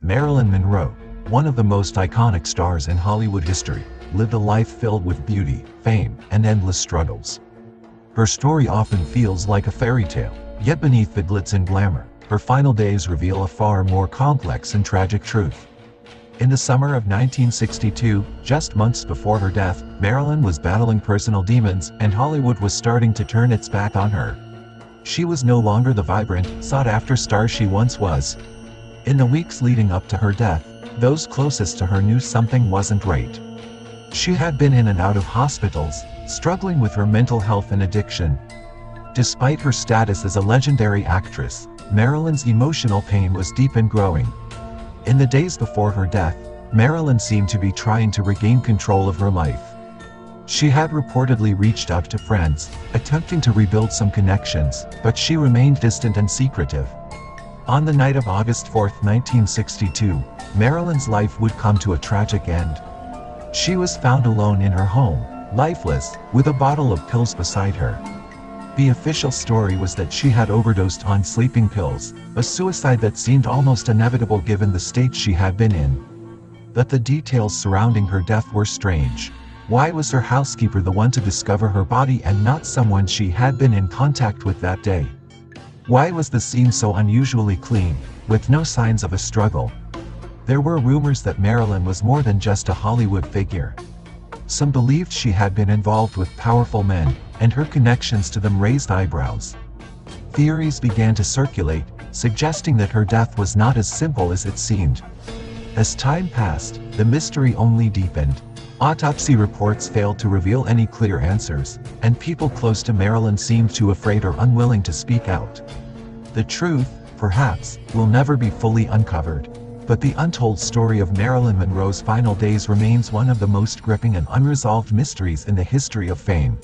Marilyn Monroe, one of the most iconic stars in Hollywood history, lived a life filled with beauty, fame, and endless struggles. Her story often feels like a fairy tale, yet beneath the glitz and glamour, her final days reveal a far more complex and tragic truth. In the summer of 1962, just months before her death, Marilyn was battling personal demons, and Hollywood was starting to turn its back on her. She was no longer the vibrant, sought-after star she once was. In the weeks leading up to her death, those closest to her knew something wasn't right. She had been in and out of hospitals, struggling with her mental health and addiction. Despite her status as a legendary actress, Marilyn's emotional pain was deep and growing. In the days before her death, Marilyn seemed to be trying to regain control of her life. She had reportedly reached out to friends, attempting to rebuild some connections, but she remained distant and secretive. On the night of August 4, 1962, Marilyn's life would come to a tragic end. She was found alone in her home, lifeless, with a bottle of pills beside her. The official story was that she had overdosed on sleeping pills, a suicide that seemed almost inevitable given the state she had been in. But the details surrounding her death were strange. Why was her housekeeper the one to discover her body and not someone she had been in contact with that day? Why was the scene so unusually clean, with no signs of a struggle? There were rumors that Marilyn was more than just a Hollywood figure. Some believed she had been involved with powerful men, and her connections to them raised eyebrows. Theories began to circulate, suggesting that her death was not as simple as it seemed. As time passed, the mystery only deepened. Autopsy reports failed to reveal any clear answers, and people close to Marilyn seemed too afraid or unwilling to speak out. The truth, perhaps, will never be fully uncovered. But the untold story of Marilyn Monroe's final days remains one of the most gripping and unresolved mysteries in the history of fame.